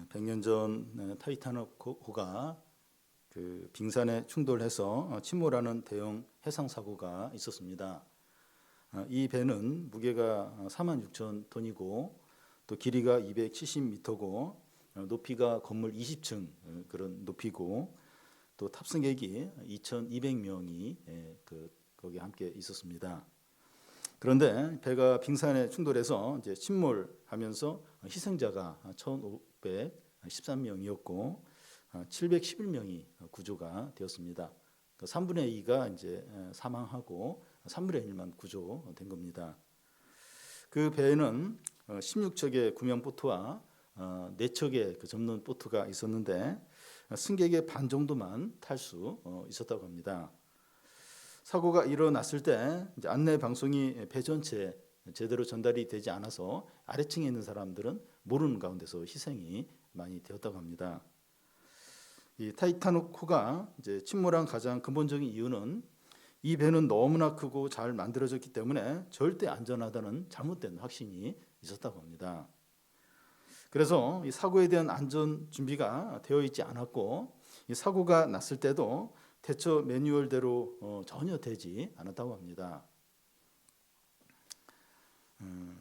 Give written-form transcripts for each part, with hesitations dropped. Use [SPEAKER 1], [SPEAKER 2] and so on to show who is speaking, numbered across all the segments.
[SPEAKER 1] 100년 전 타이타닉호가 그 빙산에 충돌해서 침몰하는 대형 해상 사고가 있었습니다. 이 배는 무게가 46,000톤이고 또 길이가 270m고 높이가 건물 20층 그런 높이고 또 탑승객이 2,200명이 거기 함께 있었습니다. 그런데 배가 빙산에 충돌해서 이제 침몰하면서 희생자가 1,513명이었고 711명이 구조가 되었습니다. 3분의 2가 이제 사망하고 3분의 1만 구조된 겁니다. 그 배에는 16척의 구명 보트와 4척의 접는 보트가 있었는데 승객의 반 정도만 탈 수 있었다고 합니다. 사고가 일어났을 때 이제 안내 방송이 배 전체에 제대로 전달이 되지 않아서 아래층에 있는 사람들은 모르는 가운데서 희생이 많이 되었다고 합니다. 이 타이타닉호가 이제 침몰한 가장 근본적인 이유는 이 배는 너무나 크고 잘 만들어졌기 때문에 절대 안전하다는 잘못된 확신이 있었다고 합니다. 그래서 이 사고에 대한 안전 준비가 되어 있지 않았고 이 사고가 났을 때도 대처 매뉴얼대로 전혀 되지 않았다고 합니다.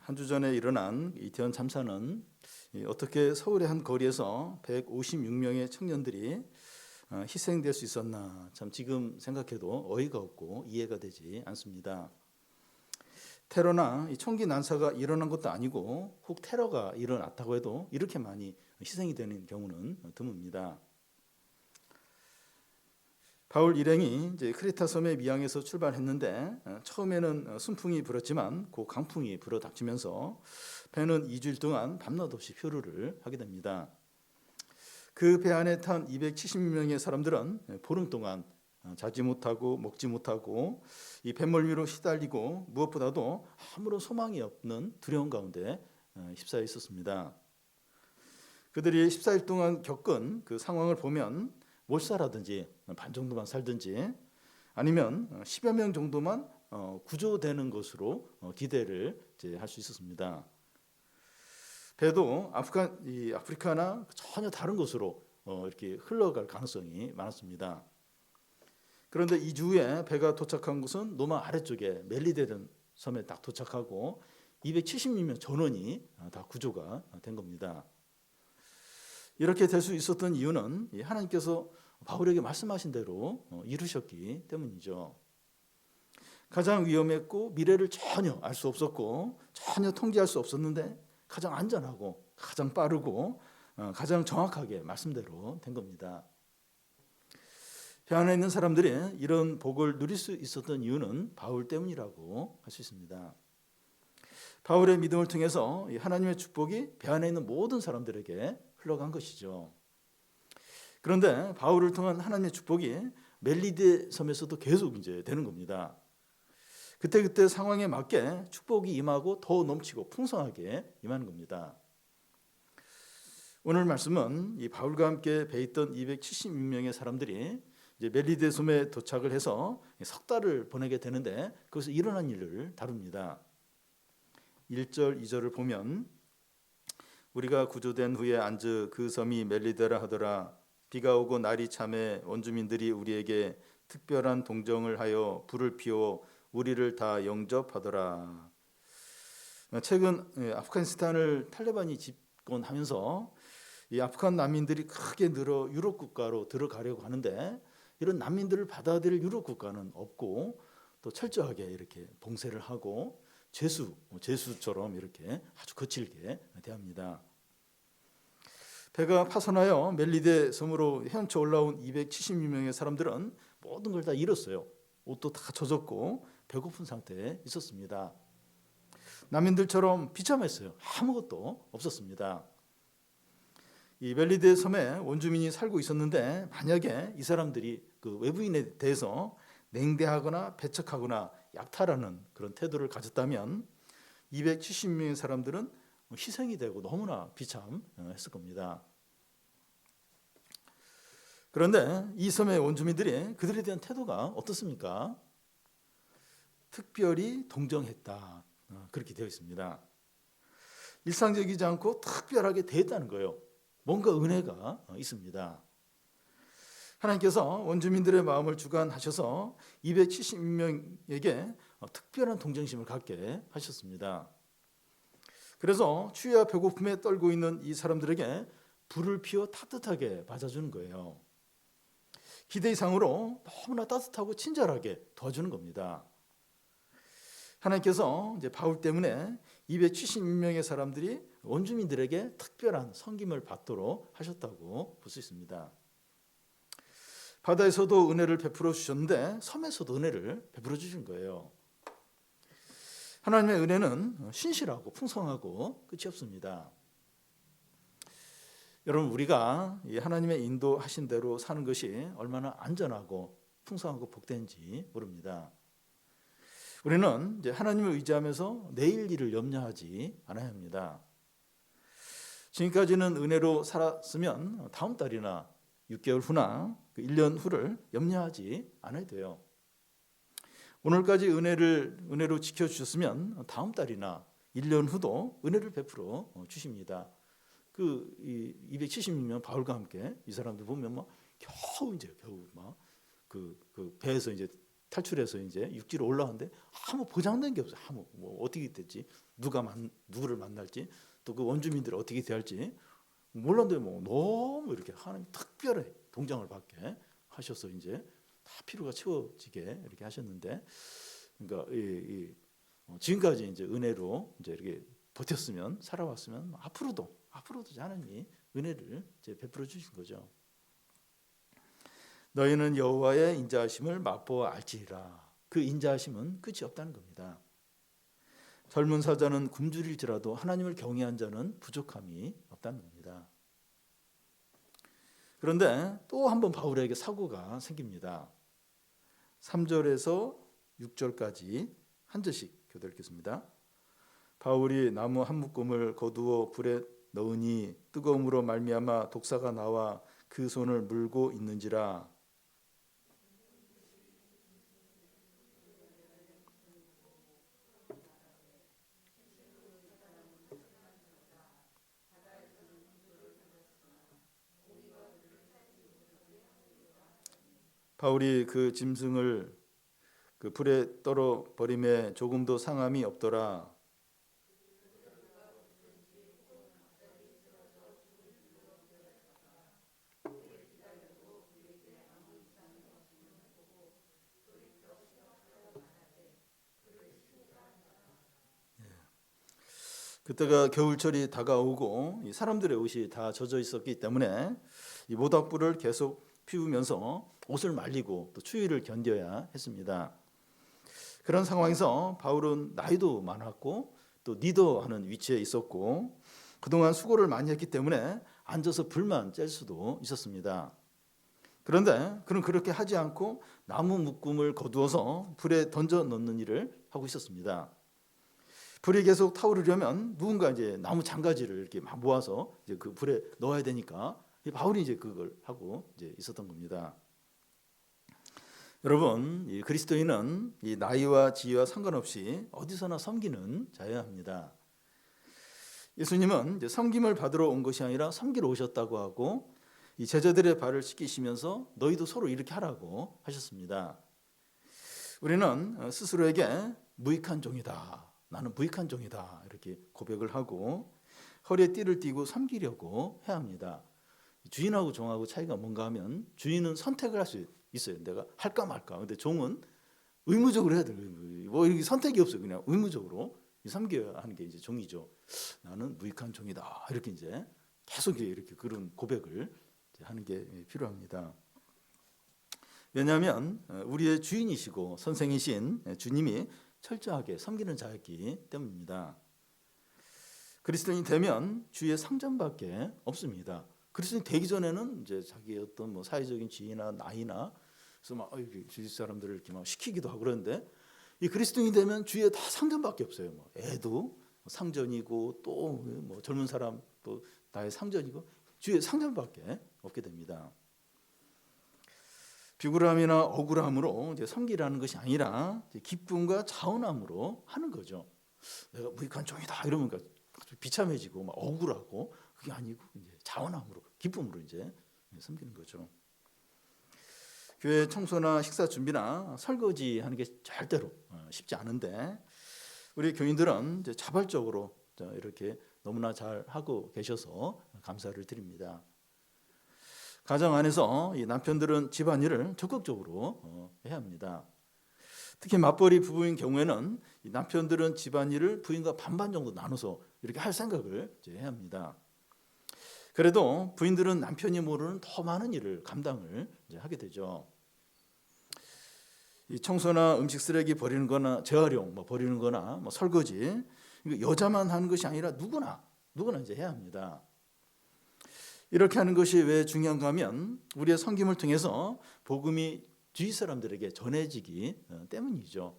[SPEAKER 1] 한 주 전에 일어난 이태원 참사는 어떻게 서울의 한 거리에서 156명의 청년들이 희생될 수 있었나 참 지금 생각해도 어이가 없고 이해가 되지 않습니다. 테러나 총기 난사가 일어난 것도 아니고 혹 테러가 일어났다고 해도 이렇게 많이 희생이 되는 경우는 드뭅니다. 바울 일행이 이제 크레타 섬의 미항에서 출발했는데 처음에는 순풍이 불었지만 그 강풍이 불어 닥치면서 배는 2주일 동안 밤낮 없이 표류를 하게 됩니다. 그 배 안에 탄 270명의 사람들은 보름 동안 자지 못하고 먹지 못하고 이 뱃멀미로 시달리고 무엇보다도 아무런 소망이 없는 두려움 가운데 휩싸여 있었습니다. 그들이 14일 동안 겪은 그 상황을 보면 몰살하든지 반 정도만 살든지 아니면 10여 명 정도만 구조되는 것으로 기대를 할 수 있었습니다. 배도 아프리카나 전혀 다른 곳으로 이렇게 흘러갈 가능성이 많았습니다. 그런데 2주 후에 배가 도착한 곳은 노마 아래쪽에 멜리데른 섬에 딱 도착하고 270명 전원이 다 구조가 된 겁니다. 이렇게 될 수 있었던 이유는 하나님께서 바울에게 말씀하신 대로 이루셨기 때문이죠. 가장 위험했고 미래를 전혀 알 수 없었고 전혀 통제할 수 없었는데 가장 안전하고 가장 빠르고 가장 정확하게 말씀대로 된 겁니다. 배 안에 있는 사람들이 이런 복을 누릴 수 있었던 이유는 바울 때문이라고 할 수 있습니다. 바울의 믿음을 통해서 하나님의 축복이 배 안에 있는 모든 사람들에게 흘러간 것이죠. 그런데 바울을 통한 하나님의 축복이 멜리데 섬에서도 계속 이제 되는 겁니다. 그때 상황에 맞게 축복이 임하고 더 넘치고 풍성하게 임하는 겁니다. 오늘 말씀은 이 바울과 함께 배 있던 276명의 사람들이 이제 멜리데 섬에 도착을 해서 석 달을 보내게 되는데 거기서 일어난 일을 다룹니다. 1절, 2절을 보면 우리가 구조된 후에 안즈 그 섬이 멜리데라 하더라. 비가 오고 날이 참해 원주민들이 우리에게 특별한 동정을 하여 불을 피워 우리를 다 영접하더라. 최근 아프가니스탄을 탈레반이 집권하면서 이 아프간 난민들이 크게 늘어 유럽 국가로 들어가려고 하는데 이런 난민들을 받아들일 유럽 국가는 없고 또 철저하게 이렇게 봉쇄를 하고 죄수처럼 이렇게 아주 거칠게 대합니다. 배가 파손하여 멜리데 섬으로 헤엄쳐 올라온 276명의 사람들은 모든 걸 다 잃었어요. 옷도 다 젖었고 배고픈 상태에 있었습니다. 난민들처럼 비참했어요. 아무것도 없었습니다. 이 멜리데 섬에 원주민이 살고 있었는데 만약에 이 사람들이 그 외부인에 대해서 냉대하거나 배척하거나 약탈하는 그런 태도를 가졌다면 270명의 사람들은 희생이 되고 너무나 비참했을 겁니다. 그런데 이 섬의 원주민들이 그들에 대한 태도가 어떻습니까? 특별히 동정했다. 그렇게 되어 있습니다. 일상적이지 않고 특별하게 대했다는 거예요. 뭔가 은혜가 있습니다. 하나님께서 원주민들의 마음을 주관하셔서 270명에게 특별한 동정심을 갖게 하셨습니다. 그래서 추위와 배고픔에 떨고 있는 이 사람들에게 불을 피워 따뜻하게 맞아주는 거예요. 기대 이상으로 너무나 따뜻하고 친절하게 도와주는 겁니다. 하나님께서 이제 바울 때문에 270명의 사람들이 원주민들에게 특별한 섬김을 받도록 하셨다고 볼 수 있습니다. 바다에서도 은혜를 베풀어 주셨는데 섬에서도 은혜를 베풀어 주신 거예요. 하나님의 은혜는 신실하고 풍성하고 끝이 없습니다. 여러분, 우리가 하나님의 인도하신 대로 사는 것이 얼마나 안전하고 풍성하고 복된지 모릅니다. 우리는 이제 하나님을 의지하면서 내일 일을 염려하지 않아야 합니다. 지금까지는 은혜로 살았으면 다음 달이나 6개월 후나 1년 후를 염려하지 않아야 돼요. 오늘까지 은혜로 지켜주셨으면 다음 달이나 1년 후도 은혜를 베풀어 주십니다. 그 276명 바울과 함께 이 사람들 보면 막 겨우 막 그 배에서 이제 탈출해서 이제 육지로 올라왔는데 아무 보장된 게 없어요. 아무 뭐 어떻게 됐지, 누구를 만날지, 또 그 원주민들을 어떻게 대할지 몰랐는데 뭐 너무 이렇게 하나님 특별히 동정을 받게 하셔서 이제 다 피로가 채워지게 이렇게 하셨는데, 그러니까 지금까지 이제 은혜로 이제 이렇게 버텼으면 살아왔으면 앞으로도 하나님이 은혜를 이제 베풀어 주신 거죠. 너희는 여호와의 인자하심을 맛보아 알지니라. 그 인자하심은 끝이 없다는 겁니다. 젊은 사자는 굶주릴지라도 하나님을 경외한 자는 부족함이 없다는 겁니다. 그런데 또 한 번 바울에게 사고가 생깁니다. 3절에서 6절까지 한 절씩 교독 읽겠습니다. 바울이 나무 한 묶음을 거두어 불에 넣으니 뜨거움으로 말미암아 독사가 나와 그 손을 물고 있는지라. 바울이 그 짐승을 그 불에 떨어 버림에 조금도 상함이 없더라. 그때가 겨울철이 다가오고 이 사람들의 옷이 다 젖어 있었기 때문에 이 모닥불을 계속 피우면서 옷을 말리고 또 추위를 견뎌야 했습니다. 그런 상황에서 바울은 나이도 많았고 또 리더하는 위치에 있었고 그동안 수고를 많이 했기 때문에 앉아서 불만 쬐 수도 있었습니다. 그런데 그는 그렇게 하지 않고 나무 묶음을 거두어서 불에 던져 넣는 일을 하고 있었습니다. 불이 계속 타오르려면 누군가 이제 나무 장가지를 이렇게 막 모아서 이제 그 불에 넣어야 되니까 바울이 이제 그걸 하고 이제 있었던 겁니다. 여러분, 이 그리스도인은 이 나이와 지위와 상관없이 어디서나 섬기는 자여야 합니다. 예수님은 이제 섬김을 받으러 온 것이 아니라 섬기러 오셨다고 하고 이 제자들의 발을 씻기시면서 너희도 서로 이렇게 하라고 하셨습니다. 우리는 스스로에게 무익한 종이다. 나는 무익한 종이다. 이렇게 고백을 하고 허리에 띠를 띠고 섬기려고 해야 합니다. 주인하고 종하고 차이가 뭔가 하면 주인은 선택을 할 수 있어요. 내가 할까 말까. 근데 종은 의무적으로 해야 돼요. 뭐 이렇게 선택이 없어요. 그냥 의무적으로 섬겨야 하는 게 이제 종이죠. 나는 무익한 종이다. 이렇게 이제 계속 이렇게 그런 고백을 하는 게 필요합니다. 왜냐하면 우리의 주인이시고 선생이신 주님이 철저하게 섬기는 자였기 때문입니다. 그리스도인이 되면 주의 상전밖에 없습니다. 그리스도인이 되기 전에는 이제 자기의 어떤 뭐 사회적인 지위나 나이나 그래서 막 주위 사람들을 이렇게 막 시키기도 하고 그러는데 이 그리스도인이 되면 주위에 다 상전밖에 없어요. 뭐 애도 상전이고 또 뭐 젊은 사람 또 나의 상전이고 주위에 상전밖에 없게 됩니다. 비굴함이나 억울함으로 이제 섬기라는 것이 아니라 기쁨과 자원함으로 하는 거죠. 내가 무익한 종이다 이러면 비참해지고 막 억울하고 그게 아니고 이제 자원함으로, 기쁨으로 이제 섬기는 거죠. 교회 청소나 식사 준비나 설거지 하는 게 절대로 쉽지 않은데 우리 교인들은 이제 자발적으로 이렇게 너무나 잘 하고 계셔서 감사를 드립니다. 가정 안에서 이 남편들은 집안일을 적극적으로 해야 합니다. 특히 맞벌이 부부인 경우에는 이 남편들은 집안일을 부인과 반반 정도 나눠서 이렇게 할 생각을 이제 해야 합니다. 그래도 부인들은 남편이 모르는 더 많은 일을 감당을 이제 하게 되죠. 이 청소나 음식 쓰레기 버리는 거나 재활용 버리는 거나 설거지, 이거 여자만 하는 것이 아니라 누구나 이제 해야 합니다. 이렇게 하는 것이 왜 중요한가 하면 우리의 섬김을 통해서 복음이 주위 사람들에게 전해지기 때문이죠.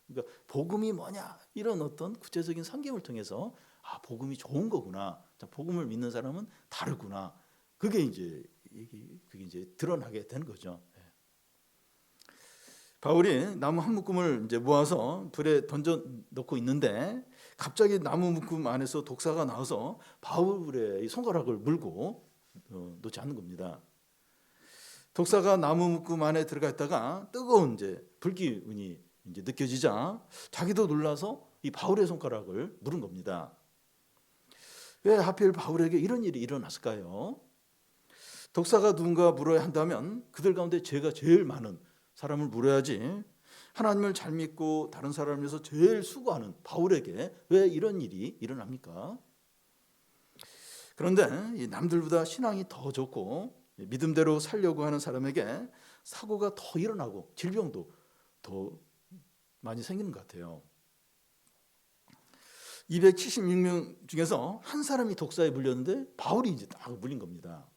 [SPEAKER 1] 그러니까 복음이 뭐냐, 이런 어떤 구체적인 섬김을 통해서 복음이 좋은 거구나, 복음을 믿는 사람은 다르구나, 그게 이제 드러나게 되는 거죠. 바울이 나무 한 묶음을 이제 모아서 불에 던져 넣고 있는데 갑자기 나무 묶음 안에서 독사가 나와서 바울의 손가락을 물고 놓지 않는 겁니다. 독사가 나무 묶음 안에 들어가 있다가 뜨거운 이제 불기운이 이제 느껴지자 자기도 놀라서 이 바울의 손가락을 물은 겁니다. 왜 하필 바울에게 이런 일이 일어났을까요? 독사가 누군가 물어야 한다면 그들 가운데 죄가 제일 많은 사람을 물어야지, 하나님을 잘 믿고 다른 사람을 위해서 제일 수고하는 바울에게 왜 이런 일이 일어납니까? 그런데 이 남들보다 신앙이 더 좋고 믿음대로 살려고 하는 사람에게 사고가 더 일어나고 질병도 더 많이 생기는 것 같아요. 276명 중에서 한 사람이 독사에 물렸는데 바울이 이제 딱 물린 겁니다.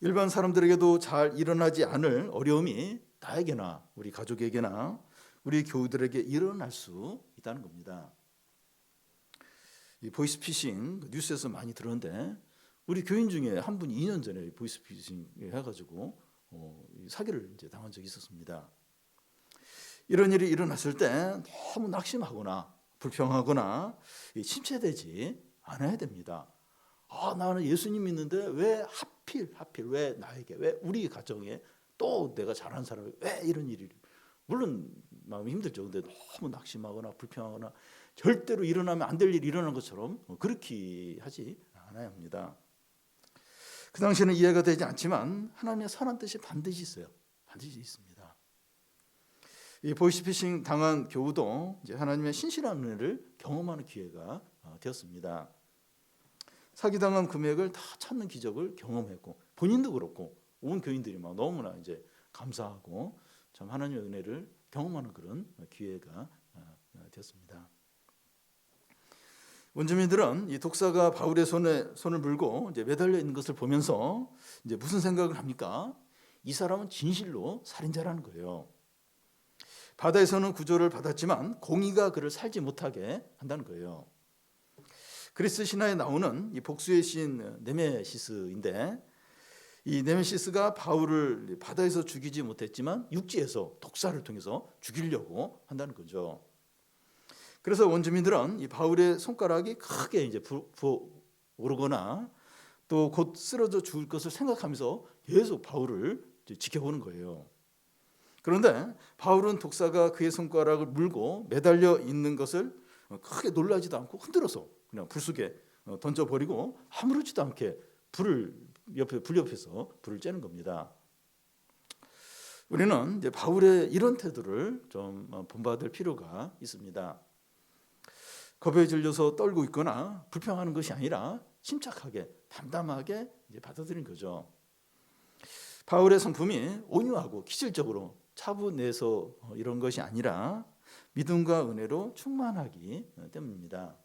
[SPEAKER 1] 일반 사람들에게도 잘 일어나지 않을 어려움이 나에게나 우리 가족에게나 우리 교우들에게 일어날 수 있다는 겁니다. 이 보이스피싱 뉴스에서 많이 들었는데 우리 교인 중에 한 분이 2년 전에 보이스피싱 해가지고 사기를 이제 당한 적이 있었습니다. 이런 일이 일어났을 때 너무 낙심하거나 불평하거나 침체되지 않아야 됩니다. 나는 예수님 믿는데 왜 하필 왜 나에게, 왜 우리 가정에, 또 내가 잘하는 사람에게 왜 이런 일이, 물론 마음이 힘들죠. 근데 너무 낙심하거나 불평하거나 절대로 일어나면 안 될 일이 일어난 것처럼 그렇게 하지 않아야 합니다. 그 당시에는 이해가 되지 않지만 하나님의 선한 뜻이 반드시 있어요. 반드시 있습니다. 이 보이스피싱 당한 교우도 이제 하나님의 신실한 은혜를 경험하는 기회가 되었습니다. 사기당한 금액을 다 찾는 기적을 경험했고 본인도 그렇고 온 교인들이 막 너무나 이제 감사하고 참 하나님의 은혜를 경험하는 그런 기회가 되었습니다. 원주민들은 이 독사가 바울의 손을 물고 이제 매달려 있는 것을 보면서 이제 무슨 생각을 합니까? 이 사람은 진실로 살인자라는 거예요. 바다에서는 구조를 받았지만 공의가 그를 살지 못하게 한다는 거예요. 그리스 신화에 나오는 이 복수의 신 네메시스인데 이 네메시스가 바울을 바다에서 죽이지 못했지만 육지에서 독사를 통해서 죽이려고 한다는 거죠. 그래서 원주민들은 이 바울의 손가락이 크게 이제 부어오르거나 또 곧 쓰러져 죽을 것을 생각하면서 계속 바울을 지켜보는 거예요. 그런데 바울은 독사가 그의 손가락을 물고 매달려 있는 것을 크게 놀라지도 않고 흔들어서 그냥 불 속에 던져버리고 아무렇지도 않게 불 옆에서 불을 쬐는 겁니다. 우리는 이제 바울의 이런 태도를 좀 본받을 필요가 있습니다. 겁에 질려서 떨고 있거나 불평하는 것이 아니라 침착하게 담담하게 이제 받아들인 거죠. 바울의 성품이 온유하고 기질적으로 차분해서 이런 것이 아니라 믿음과 은혜로 충만하기 때문입니다.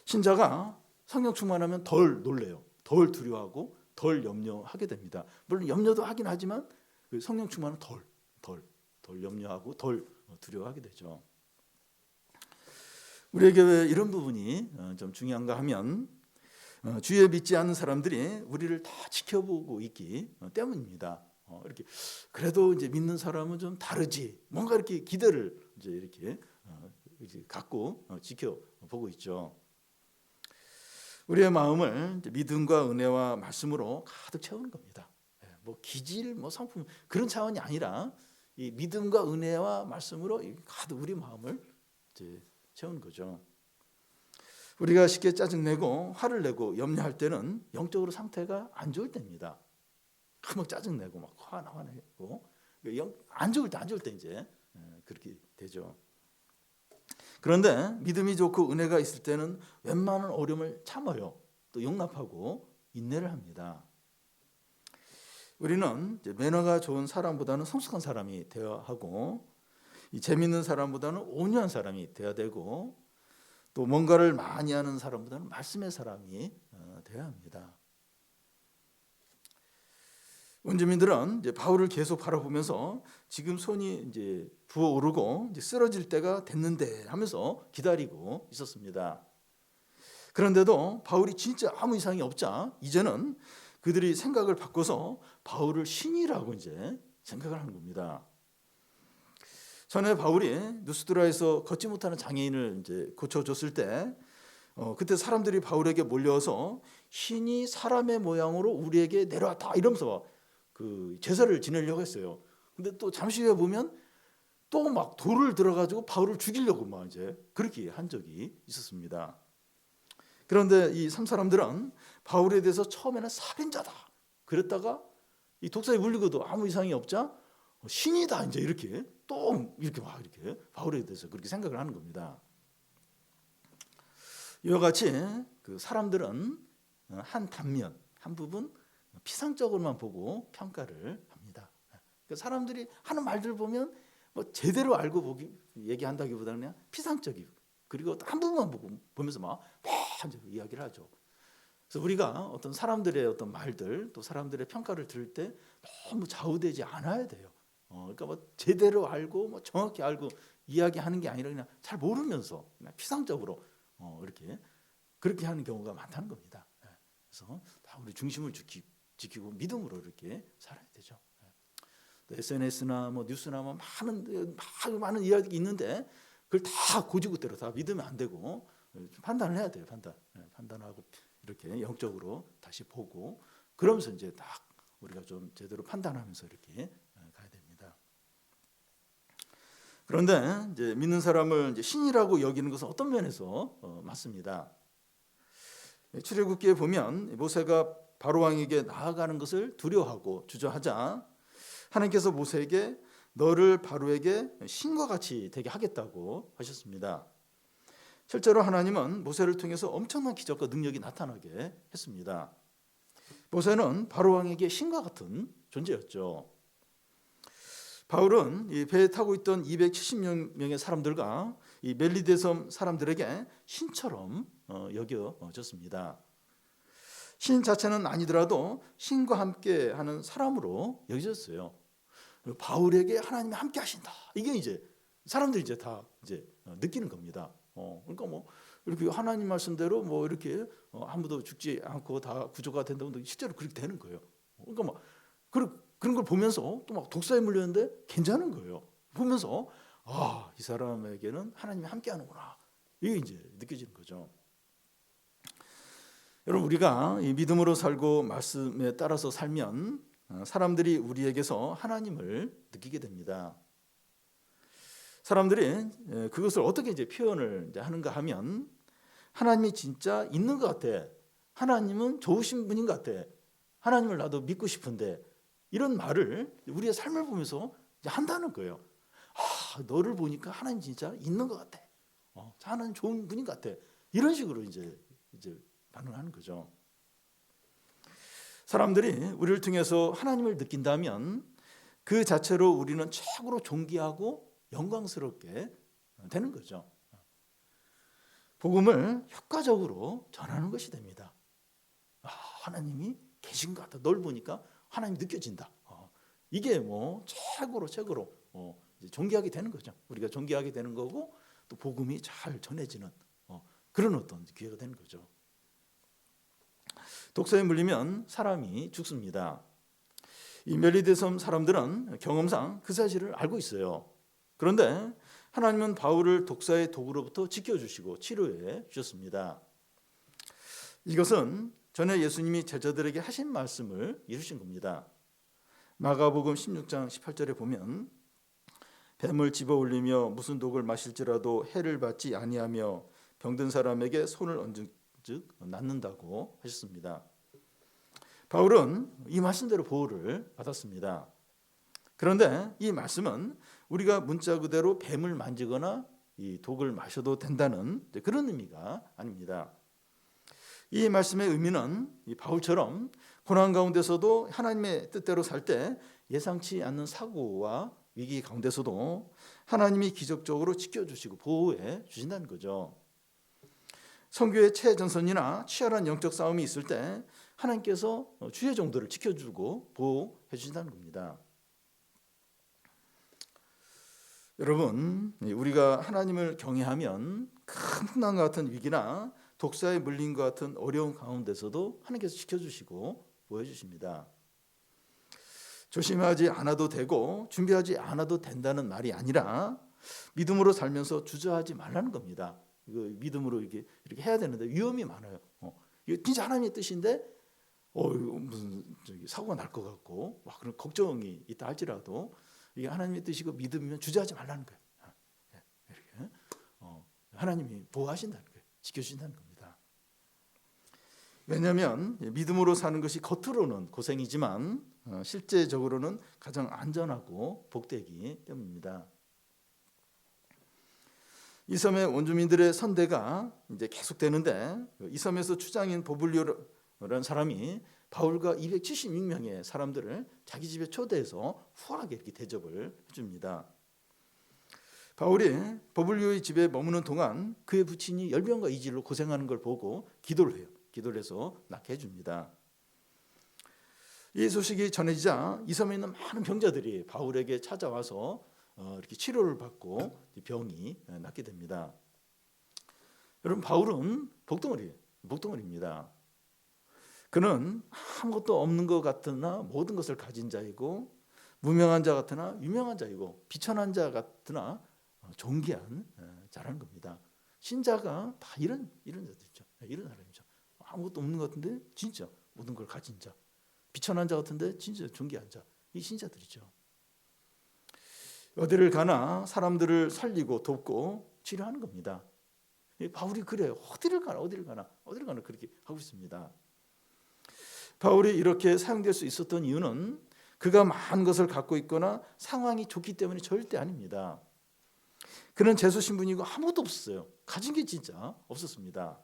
[SPEAKER 1] 신자가 성령 충만하면 덜 놀래요. 덜 두려워하고 덜 염려하게 됩니다. 물론 염려도 하긴 하지만 성령 충만은 덜 염려하고 덜 두려워하게 되죠. 우리에게 왜 이런 부분이 좀 중요한가 하면 주에 믿지 않는 사람들이 우리를 다 지켜보고 있기 때문입니다. 이렇게 그래도 이제 믿는 사람은 좀 다르지, 뭔가 이렇게 기대를 이제 이렇게 갖고 지켜보고 있죠. 우리의 마음을 믿음과 은혜와 말씀으로 가득 채우는 겁니다. 뭐 기질, 뭐 성품 그런 차원이 아니라 이 믿음과 은혜와 말씀으로 가득 우리 마음을 이제 채우는 거죠. 우리가 쉽게 짜증내고 화를 내고 염려할 때는 영적으로 상태가 안 좋을 때입니다. 막 짜증내고 막 화내고 안 좋을 때 이제 그렇게 되죠. 그런데 믿음이 좋고 은혜가 있을 때는 웬만한 어려움을 참아요. 또 용납하고 인내를 합니다. 우리는 이제 매너가 좋은 사람보다는 성숙한 사람이 되어야 하고, 이 재밌는 사람보다는 온유한 사람이 되어야 되고, 또 뭔가를 많이 하는 사람보다는 말씀의 사람이 되어야 합니다. 원주민들은 이제 바울을 계속 바라보면서 지금 손이 이제 부어오르고 이제 쓰러질 때가 됐는데 하면서 기다리고 있었습니다. 그런데도 바울이 진짜 아무 이상이 없자 이제는 그들이 생각을 바꿔서 바울을 신이라고 이제 생각을 하는 겁니다. 전에 바울이 누스드라에서 걷지 못하는 장애인을 이제 고쳐줬을 때 그때 사람들이 바울에게 몰려와서 신이 사람의 모양으로 우리에게 내려왔다 이러면서 그 제사를 지내려고 했어요. 근데 또 잠시 후에 보면 또 막 돌을 들어가지고 바울을 죽이려고 막 이제 그렇게 한 적이 있었습니다. 그런데 이 사람들은 바울에 대해서 처음에는 살인자다 그랬다가 이 독사에 물리고도 아무 이상이 없자 신이다 이제 이렇게 또 이렇게 막 이렇게 바울에 대해서 그렇게 생각을 하는 겁니다. 이와 같이 그 사람들은 한 단면, 한 부분 피상적으로만 보고 평가를 합니다. 그 사람들이 하는 말들 보면 뭐 제대로 알고 얘기한다기보다는 그냥 피상적이고 그리고 한 부분만 보면서 막 이야기를 하죠. 그래서 우리가 어떤 사람들의 어떤 말들 또 사람들의 평가를 들을 때 너무 좌우되지 않아야 돼요. 그러니까 뭐 제대로 알고 뭐 정확히 알고 이야기하는 게 아니라 그냥 잘 모르면서 그냥 피상적으로 이렇게 그렇게 하는 경우가 많다는 겁니다. 그래서 다 우리 중심을 지키고 믿음으로 이렇게 살아야 되죠. SNS나 뭐 뉴스나 뭐 많은 이야기 있는데 그걸 다 고지고대로 다 믿으면 안 되고 판단을 해야 돼요. 판단하고 이렇게 영적으로 다시 보고 그러면서 이제 딱 우리가 좀 제대로 판단하면서 이렇게 가야 됩니다. 그런데 이제 믿는 사람을 이제 신이라고 여기는 것은 어떤 면에서 맞습니다. 출애굽기에 보면 모세가 바로 왕에게 나아가는 것을 두려워하고 주저하자 하나님께서 모세에게 너를 바로에게 신과 같이 되게 하겠다고 하셨습니다. 실제로 하나님은 모세를 통해서 엄청난 기적과 능력이 나타나게 했습니다. 모세는 바로 왕에게 신과 같은 존재였죠. 바울은 이 배에 타고 있던 270명의 사람들과 이 멜리데 섬 사람들에게 신처럼 여겨졌습니다. 신 자체는 아니더라도 신과 함께 하는 사람으로 여겨졌어요. 바울에게 하나님이 함께 하신다. 이게 이제 사람들이 이제 다 이제 느끼는 겁니다. 그러니까 뭐 이렇게 하나님 말씀대로 뭐 이렇게 아무도 죽지 않고 다 구조가 된다고 실제로 그렇게 되는 거예요. 그러니까 막 그런 걸 보면서 또 막 독사에 물렸는데 괜찮은 거예요. 보면서 이 사람에게는 하나님이 함께 하는구나. 이게 이제 느껴지는 거죠. 여러분 우리가 이 믿음으로 살고 말씀에 따라서 살면 사람들이 우리에게서 하나님을 느끼게 됩니다. 사람들이 그것을 어떻게 이제 표현을 이제 하는가 하면 하나님이 진짜 있는 것 같아. 하나님은 좋으신 분인 것 같아. 하나님을 나도 믿고 싶은데 이런 말을 우리의 삶을 보면서 이제 한다는 거예요. 너를 보니까 하나님 진짜 있는 것 같아. 하나님 좋은 분인 것 같아. 이런 식으로 이제 반응하는 거죠. 사람들이 우리를 통해서 하나님을 느낀다면 그 자체로 우리는 최고로 존귀하고 영광스럽게 되는 거죠. 복음을 효과적으로 전하는 것이 됩니다. 하나님이 계신 것 같다. 널 보니까 하나님 느껴진다. 이게 뭐 최고로 이제 존귀하게 되는 거죠. 우리가 존귀하게 되는 거고 또 복음이 잘 전해지는 그런 어떤 기회가 되는 거죠. 독사에 물리면 사람이 죽습니다. 이 멜리데 섬 사람들은 경험상 그 사실을 알고 있어요. 그런데 하나님은 바울을 독사의 독으로부터 지켜주시고 치료해 주셨습니다. 이것은 전에 예수님이 제자들에게 하신 말씀을 이루신 겁니다. 마가복음 16장 18절에 보면 뱀을 집어올리며 무슨 독을 마실지라도 해를 받지 아니하며 병든 사람에게 손을 얹은 즉 낫는다고 하셨습니다. 바울은 이 말씀대로 보호를 받았습니다. 그런데 이 말씀은 우리가 문자 그대로 뱀을 만지거나 이 독을 마셔도 된다는 그런 의미가 아닙니다. 이 말씀의 의미는 이 바울처럼 고난 가운데서도 하나님의 뜻대로 살 때 예상치 않는 사고와 위기 가운데서도 하나님이 기적적으로 지켜주시고 보호해 주신다는 거죠. 선교의 최전선이나 치열한 영적 싸움이 있을 때 하나님께서 주의 종들을 지켜주고 보호해 주신다는 겁니다. 여러분, 우리가 하나님을 경외하면 큰 풍랑과 같은 위기나 독사에 물린 것 같은 어려운 가운데서도 하나님께서 지켜주시고 보여주십니다. 조심하지 않아도 되고 준비하지 않아도 된다는 말이 아니라 믿음으로 살면서 주저하지 말라는 겁니다. 이거 믿음으로 이렇게 해야 되는데 위험이 많아요. 이거 진짜 하나님의 뜻인데 이거 무슨 사고가 날 것 같고 막 그런 걱정이 있다 할지라도 이게 하나님의 뜻이고 믿음이면 주저하지 말라는 거예요. 이렇게 하나님이 보호하신다는 거예요. 지켜주신다는 겁니다. 왜냐하면 믿음으로 사는 것이 겉으로는 고생이지만 실제적으로는 가장 안전하고 복되기 때문입니다. 이 섬의 원주민들의 선대가 이제 계속되는데 이 섬에서 추장인 보블리오라는 사람이 바울과 276명의 사람들을 자기 집에 초대해서 후하게 이렇게 대접을 해줍니다. 바울이 보블리오의 집에 머무는 동안 그의 부친이 열병과 이질로 고생하는 걸 보고 기도를 해요. 기도를 해서 낫게 해줍니다. 이 소식이 전해지자 이 섬에 있는 많은 병자들이 바울에게 찾아와서 이렇게 치료를 받고 병이 낫게 됩니다. 여러분, 바울은 복덩어리입니다. 그는 아무것도 없는 것 같으나 모든 것을 가진 자이고 무명한 자 같으나 유명한 자이고 비천한 자 같으나 존귀한 자라는 겁니다. 신자가 다 이런 자들이죠. 이런 사람이죠. 아무것도 없는 것 같은데 진짜 모든 걸 가진 자, 비천한 자 같은데 진짜 존귀한 자, 이 신자들이죠. 어디를 가나 사람들을 살리고 돕고 치료하는 겁니다. 바울이 그래요. 어디를 가나 그렇게 하고 있습니다. 바울이 이렇게 사용될 수 있었던 이유는 그가 많은 것을 갖고 있거나 상황이 좋기 때문이 절대 아닙니다. 그는 재수 신분이고 아무것도 없었어요. 가진 게 진짜 없었습니다.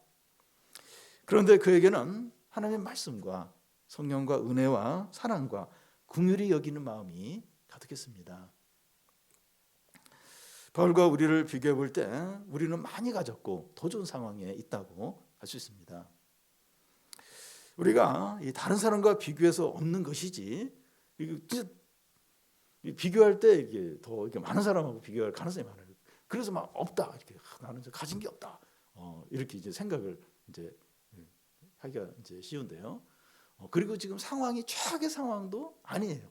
[SPEAKER 1] 그런데 그에게는 하나님의 말씀과 성령과 은혜와 사랑과 긍휼히 여기는 마음이 가득했습니다. 바울과 우리를 비교해 볼 때 우리는 많이 가졌고 더 좋은 상황에 있다고 할 수 있습니다. 우리가 다른 사람과 비교해서 없는 것이지 비교할 때 이게 더 많은 사람하고 비교할 가능성이 많아요. 그래서 막 없다 이렇게 나는 가진 게 없다 이렇게 이제 생각을 이제 하기가 이제 쉬운데요. 그리고 지금 상황이 최악의 상황도 아니에요.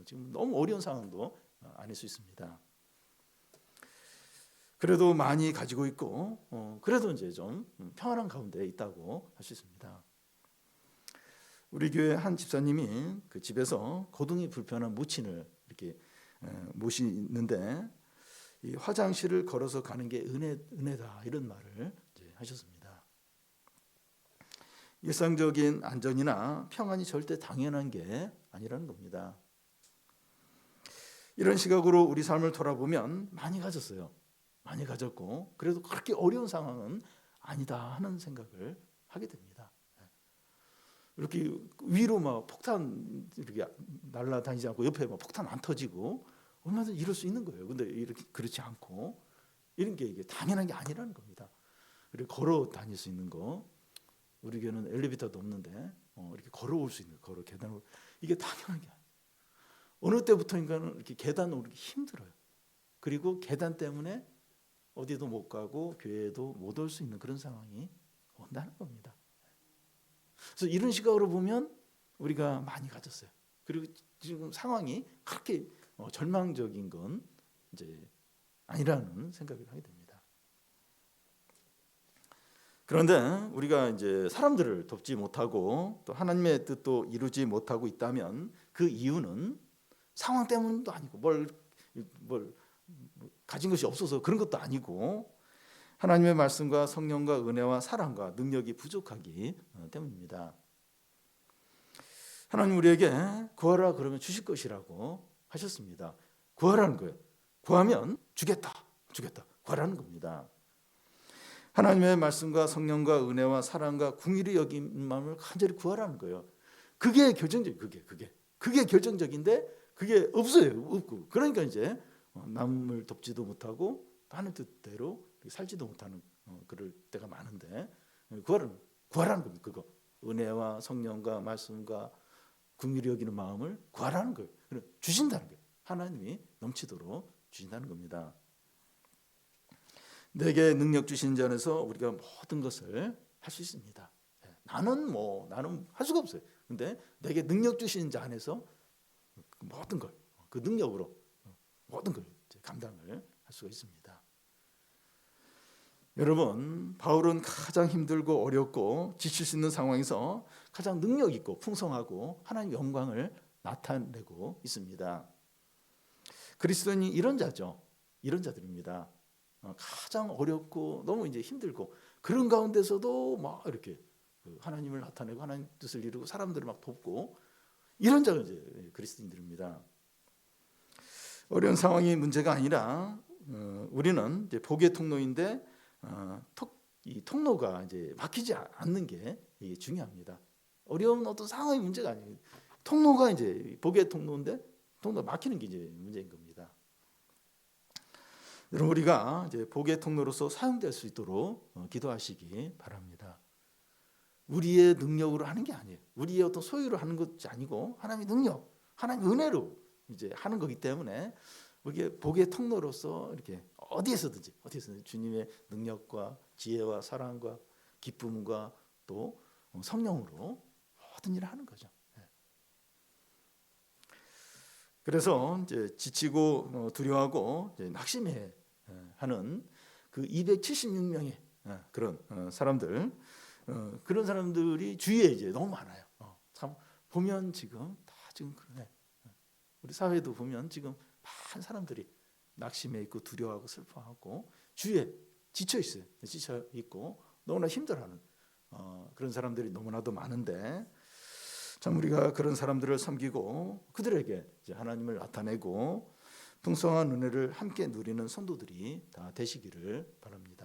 [SPEAKER 1] 지금 너무 어려운 상황도 아닐 수 있습니다. 그래도 많이 가지고 있고 그래도 이제 좀 평안한 가운데 있다고 할 수 있습니다. 우리 교회 한 집사님이 그 집에서 거동이 불편한 모친을 이렇게 모시는데 이 화장실을 걸어서 가는 게 은혜다 이런 말을 이제 하셨습니다. 일상적인 안전이나 평안이 절대 당연한 게 아니라는 겁니다. 이런 시각으로 우리 삶을 돌아보면 많이 가졌어요. 많이 가졌고 그래도 그렇게 어려운 상황은 아니다 하는 생각을 하게 됩니다. 이렇게 위로 막 폭탄 이렇게 날아다니지 않고 옆에 막 폭탄 안 터지고 얼마든지 이럴 수 있는 거예요. 근데 이렇게 그렇지 않고 이런 게 이게 당연한 게 아니라는 겁니다. 그리고 걸어 다닐 수 있는 거 우리 교회는 엘리베이터도 없는데 이렇게 걸어올 수 있는 걸어 계단을 이게 당연한 게 아니에요. 어느 때부터인가는 이렇게 계단 오르기 힘들어요. 그리고 계단 때문에 어디도 못 가고 교회에도 못 올 수 있는 그런 상황이 온다는 겁니다. 그래서 이런 시각으로 보면 우리가 많이 가졌어요. 그리고 지금 상황이 그렇게 절망적인 건 이제 아니라는 생각을 하게 됩니다. 그런데 우리가 이제 사람들을 돕지 못하고 또 하나님의 뜻도 이루지 못하고 있다면 그 이유는 상황 때문도 아니고 뭘 가진 것이 없어서 그런 것도 아니고 하나님의 말씀과 성령과 은혜와 사랑과 능력이 부족하기 때문입니다. 하나님 우리에게 구하라 그러면 주실 것이라고 하셨습니다. 구하라는 거예요. 구하면 주겠다. 구하라는 겁니다. 하나님의 말씀과 성령과 은혜와 사랑과 궁일이 여긴 마음을 간절히 구하라는 거예요. 그게 그게 결정적인데 그게 없고 그러니까 이제 남을 돕지도 못하고 하는 뜻대로 살지도 못하는 그럴 때가 많은데 구하라는 겁니다. 그거 은혜와 성령과 말씀과 긍휼히 여기는 마음을 구하라는 거예요. 주신다는 거예요. 하나님이 넘치도록 주신다는 겁니다. 내게 능력 주신 자 안에서 우리가 모든 것을 할 수 있습니다. 나는 할 수가 없어요. 근데 내게 능력 주신 자 안에서 모든 걸 그 능력으로 모든 걸 감당을 할 수가 있습니다. 여러분, 바울은 가장 힘들고 어렵고 지칠 수 있는 상황에서 가장 능력 있고 풍성하고 하나님의 영광을 나타내고 있습니다. 그리스도인이 이런 자죠. 이런 자들입니다. 가장 어렵고 너무 이제 힘들고 그런 가운데서도 막 이렇게 하나님을 나타내고 하나님 뜻을 이루고 사람들을 막 돕고 이런 자가 이제 그리스도인들입니다. 어려운 상황이 문제가 아니라 우리는 이제 복의 통로인데 이 통로가 이제 막히지 않는 게 중요합니다. 어려운 어떤 상황이 문제가 아니에요. 통로가 이제 복의 통로인데 통로가 막히는 게 이제 문제인 겁니다. 여러분 우리가 이제 복의 통로로서 사용될 수 있도록 기도하시기 바랍니다. 우리의 능력으로 하는 게 아니에요. 우리의 어떤 소유로 하는 것이 아니고 하나님의 능력, 하나님의 은혜로 이제 하는 거기 때문에 우리의 복의 통로로서 이렇게 어디에서든지 주님의 능력과 지혜와 사랑과 기쁨과 또 성령으로 모든 일을 하는 거죠. 그래서 이제 지치고 두려워하고 이제 낙심해 하는 그 276명의 그런 사람들, 그런 사람들이 주위에 이제 너무 많아요. 참 보면 지금 그러네. 우리 사회도 보면 지금 많은 사람들이 낙심해 있고 두려워하고 슬퍼하고 주위에 지쳐 있어요. 지쳐 있고 너무나 힘들어하는 그런 사람들이 너무나도 많은데 참 우리가 그런 사람들을 섬기고 그들에게 이제 하나님을 나타내고 풍성한 은혜를 함께 누리는 성도들이 다 되시기를 바랍니다.